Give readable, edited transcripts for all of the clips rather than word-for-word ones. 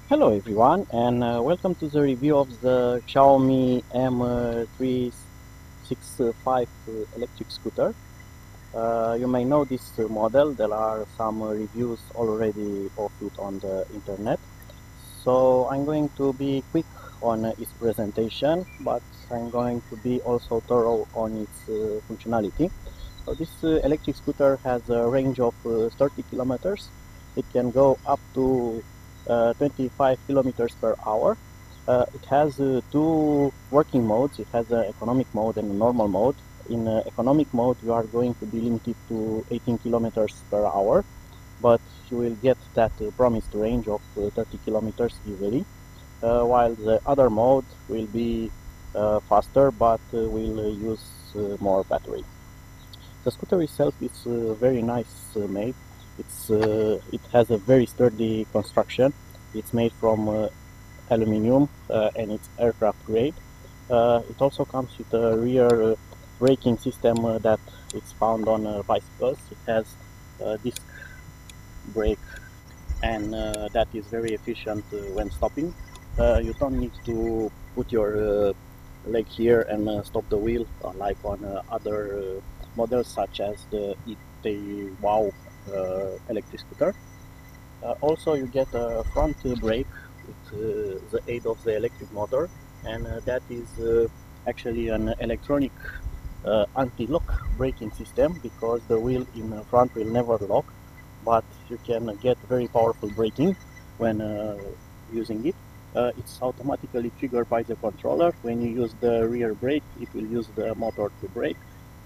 Hello everyone, and welcome to the review of the Xiaomi M365 electric scooter. You may know this model. There are some reviews already of it on the internet. So I'm going to be quick on its presentation, but I'm going to be also thorough on its functionality. So this electric scooter has a range of 30 kilometers. It can go up to 25 kilometers per hour. It has two working modes. It has an economic mode and a normal mode. In economic mode, you are going to be limited to 18 kilometers per hour, but you will get that promised range of 30 kilometers easily, while the other mode will be faster, but will use more battery. The scooter itself is very nice made. It has a very sturdy construction. It's made from aluminium and it's aircraft grade. It also comes with a rear braking system that is found on bicycles. It has a disc brake, and that is very efficient when stopping. You don't need to put your leg here and stop the wheel like on other models such as the e-twow electric scooter. Also, you get a front brake with the aid of the electric motor, and that is actually an electronic anti-lock braking system, because the wheel in front will never lock, but you can get very powerful braking when using it. It's automatically triggered by the controller. When you use the rear brake, it will use the motor to brake,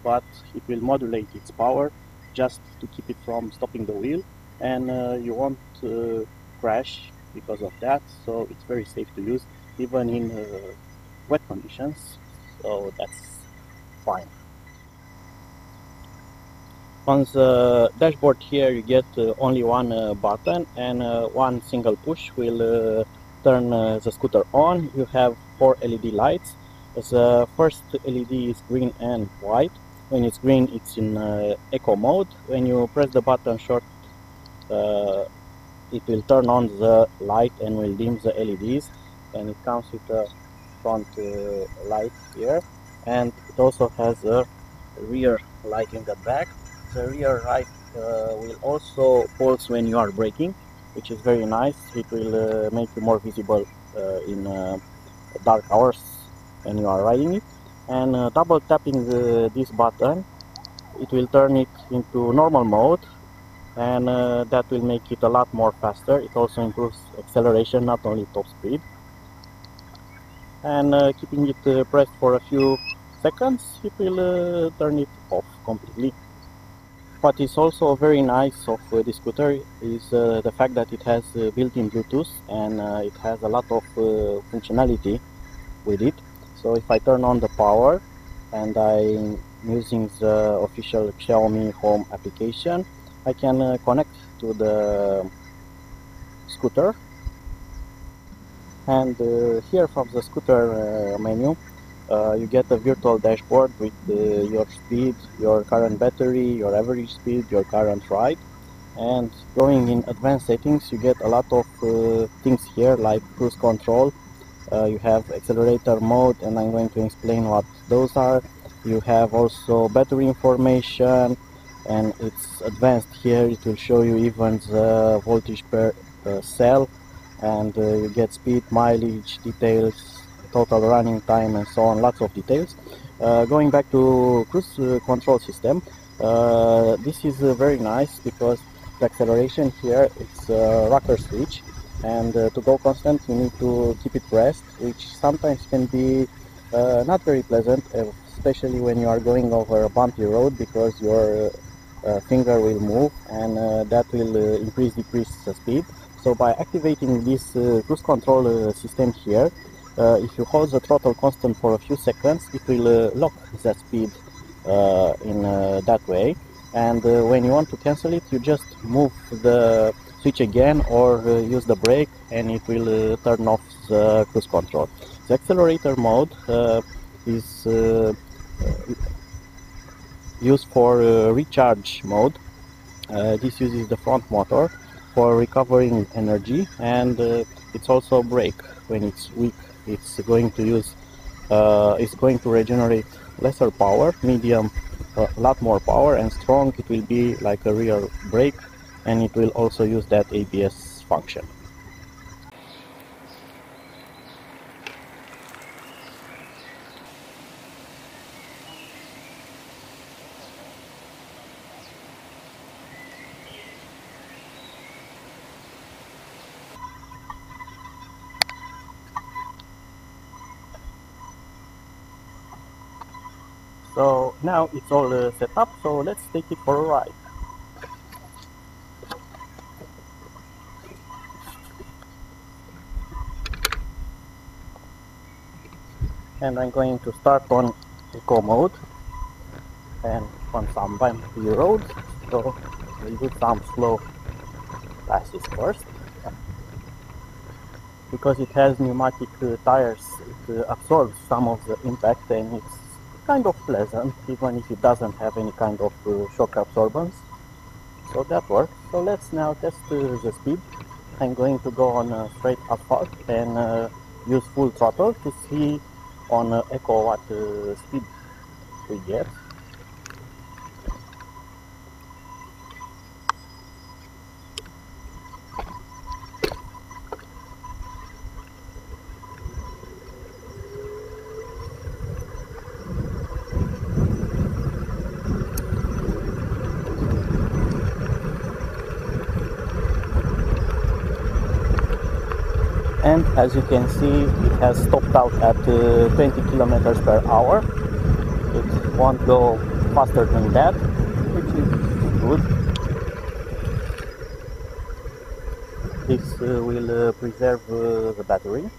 but it will modulate its power just to keep it from stopping the wheel, and you won't crash because of that. So it's very safe to use even in wet conditions, so that's fine. On the dashboard here, you get only one button, and one single push will turn the scooter on. You have 4 LED lights. The first LED is green and white. When it's green, it's in eco mode. When you press the button short, it will turn on the light and will dim the LEDs, and it comes with a front light here, and it also has a rear light in the back. The rear light will also pulse when you are braking, which is very nice. It will make you more visible in dark hours when you are riding it. And double tapping this button, it will turn it into normal mode, and that will make it a lot more faster. It also improves acceleration, not only top speed. And keeping it pressed for a few seconds, it will turn it off completely. What is also very nice of this scooter is the fact that it has built-in Bluetooth, and it has a lot of functionality with it. So if I turn on the power and I'm using the official Xiaomi Home application, I can connect to the scooter, and here from the scooter menu you get a virtual dashboard with your speed, your current battery, your average speed, your current ride. And going in advanced settings, you get a lot of things here, like cruise control. You have accelerator mode, and I'm going to explain what those are. You have also battery information, and it's advanced here. It will show you even the voltage per cell, and you get speed, mileage, details, total running time, and so on, lots of details. Going back to cruise control system, this is very nice because the acceleration here, it's a rocker switch, and to go constant you need to keep it pressed, which sometimes can be not very pleasant, especially when you are going over a bumpy road, because your finger will move, and that will decrease the speed. So by activating this cruise control system here, if you hold the throttle constant for a few seconds, it will lock the speed in that way. And when you want to cancel it, you just move the switch again, or use the brake, and it will turn off the cruise control. The accelerator mode is used for recharge mode. This uses the front motor for recovering energy, and it's also brake. When it's weak, it's going to use it's going to regenerate lesser power. Medium, a lot more power, and strong, it will be like a rear brake, and it will also use that ABS function. So now it's all set up, so let's take it for a ride. And I'm going to start on eco mode and on some bumpy roads, so we'll do some slow passes first. Because it has pneumatic tires, it absorbs some of the impact, and it's kind of pleasant even if it doesn't have any kind of shock absorbance, so that works. So let's now test the speed. I'm going to go on straight asphalt and use full throttle to see on eco what speed we get. And as you can see, it has stopped out at 20 kilometers per hour. It won't go faster than that, which is good. This will preserve the battery.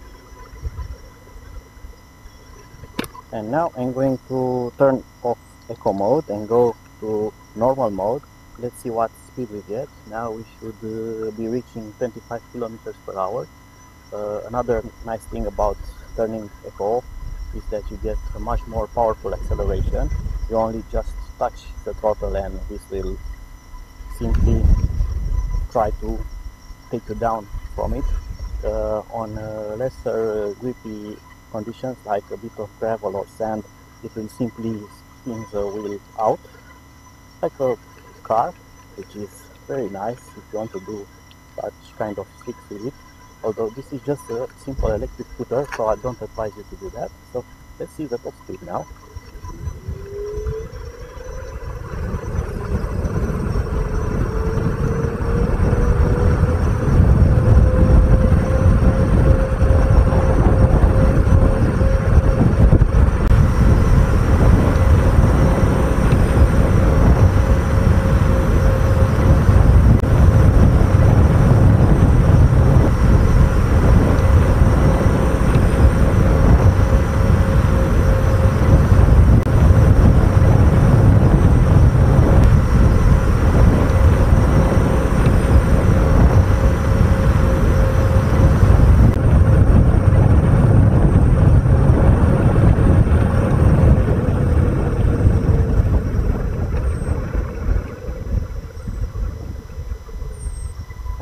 And now I'm going to turn off eco mode and go to normal mode. Let's see what speed we get. Now we should be reaching 25 kilometers per hour. Another nice thing about turning eco off is that you get a much more powerful acceleration. You only just touch the throttle and this will simply try to take you down from it. On lesser grippy conditions like a bit of gravel or sand, it will simply spin the wheel out like a car, which is very nice if you want to do such kind of tricks with it. Although this is just a simple electric scooter, so I don't advise you to do that. So let's see the top speed now.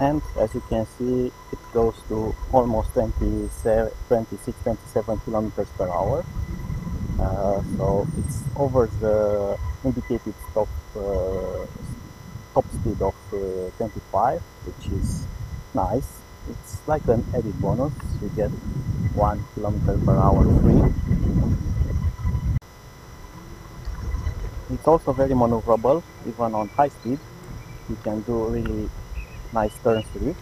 And as you can see, it goes to almost 26, 27 kilometers per hour. So it's over the indicated top speed of 25, which is nice. It's like an added bonus. You get 1 kilometer per hour free. It's also very maneuverable, even on high speed. You can do really nice turns with it.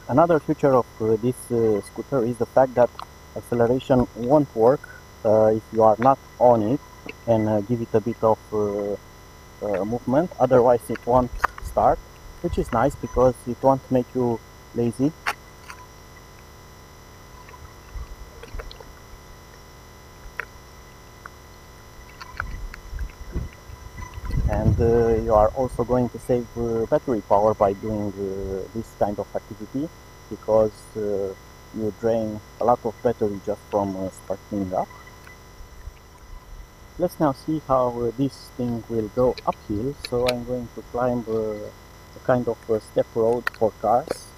Another feature of this scooter is the fact that acceleration won't work if you are not on it and give it a bit of movement. Otherwise it won't start, which is nice because it won't make you lazy. and you are also going to save battery power by doing this kind of activity, because you drain a lot of battery just from starting up. Let's now see how this thing will go uphill. So I'm going to climb a kind of a step road for cars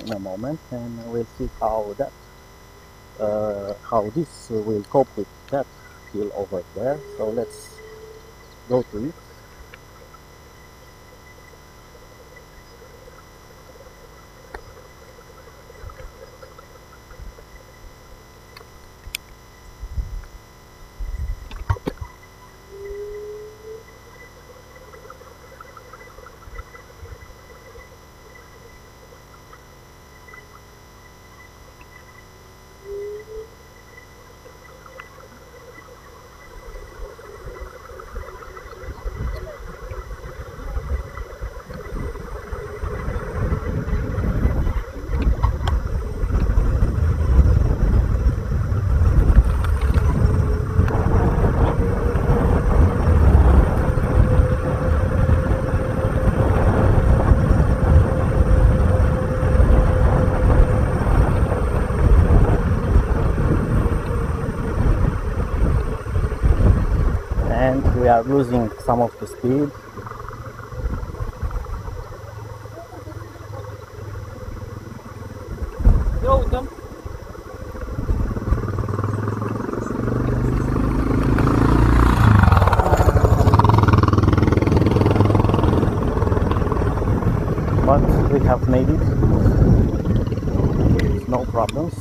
in a moment, and we'll see how that how this will cope with that hill over there. So let's go to it. And we are losing some of the speed. Yo, come. But we have made it. No problems.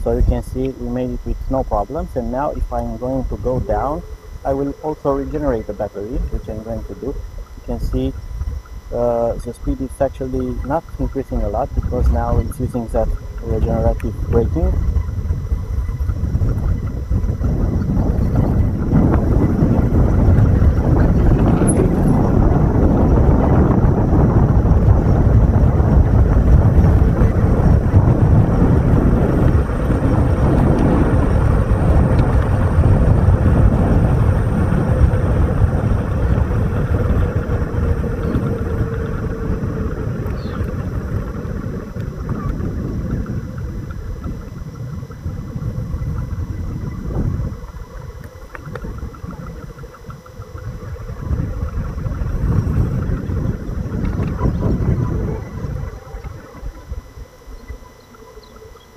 So you can see we made it with no problems, and now if I'm going to go down, I will also regenerate the battery, which I'm going to do. You can see the speed is actually not increasing a lot, because now it's using that regenerative braking.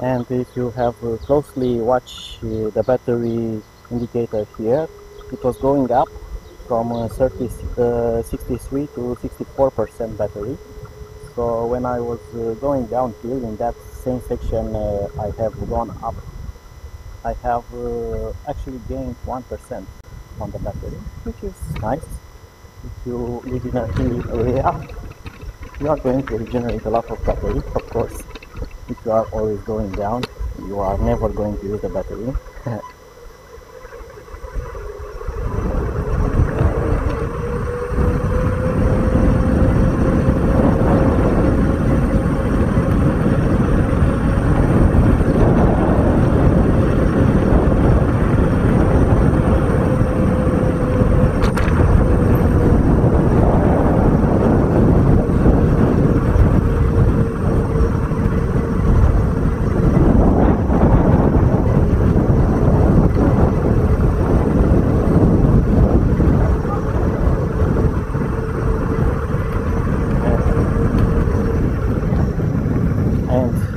And if you have closely watched the battery indicator here, it was going up from 63 to 64% battery. So when I was going downhill in that same section, I have gone up. I have actually gained 1% on the battery, which is nice. If you live in a hilly area, you are going to regenerate a lot of battery, of course. If you are always going down, you are never going to use the battery.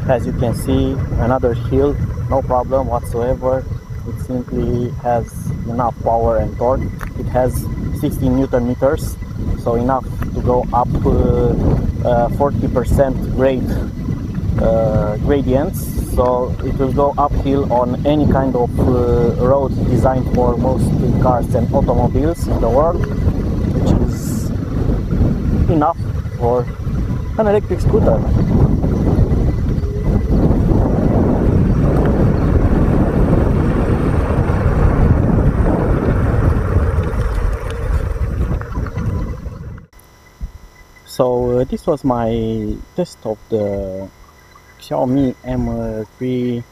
As you can see, another hill, no problem whatsoever. It simply has enough power and torque. It has 16 Newton meters, so enough to go up 40% gradients. So it will go uphill on any kind of road designed for most cars and automobiles in the world, which is enough for an electric scooter. So this was my test of the Xiaomi M365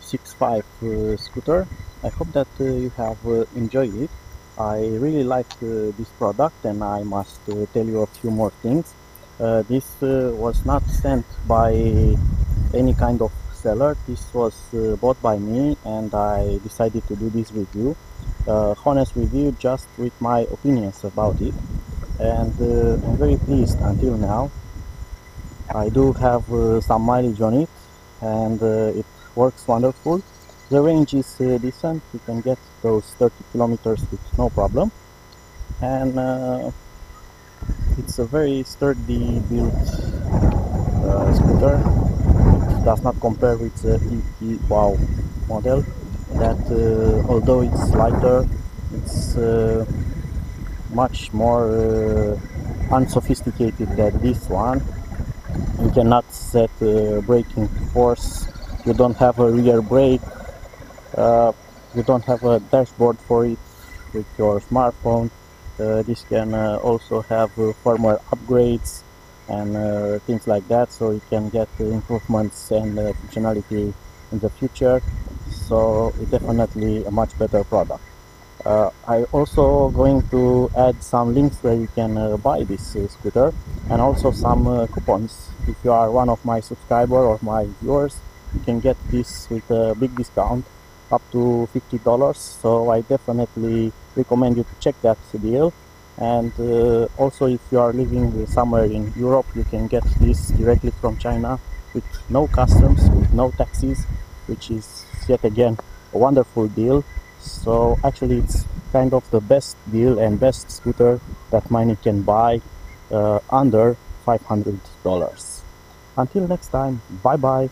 M365 scooter. I hope that you have enjoyed it. I really like this product, and I must tell you a few more things. This was not sent by any kind of seller. This was bought by me, and I decided to do this review. Honest review, just with my opinions about it, and I'm very pleased until now. I do have some mileage on it, and it works wonderful. The range is decent. You can get those 30 kilometers with no problem, and it's a very sturdy built scooter. It does not compare with the e-twow model that although it's lighter, it's much more unsophisticated than this one. You cannot set braking force, you don't have a rear brake, you don't have a dashboard for it with your smartphone. This can also have firmware upgrades and things like that, so you can get improvements and functionality in the future. So it's definitely a much better product. I also going to add some links where you can buy this scooter, and also some coupons. If you are one of my subscribers or my viewers, you can get this with a big discount up to $50. So I definitely recommend you to check that deal. And also, if you are living somewhere in Europe, you can get this directly from China with no customs, with no taxes, which is yet again a wonderful deal. So actually it's kind of the best deal and best scooter that money can buy under $500. Until next time, bye bye.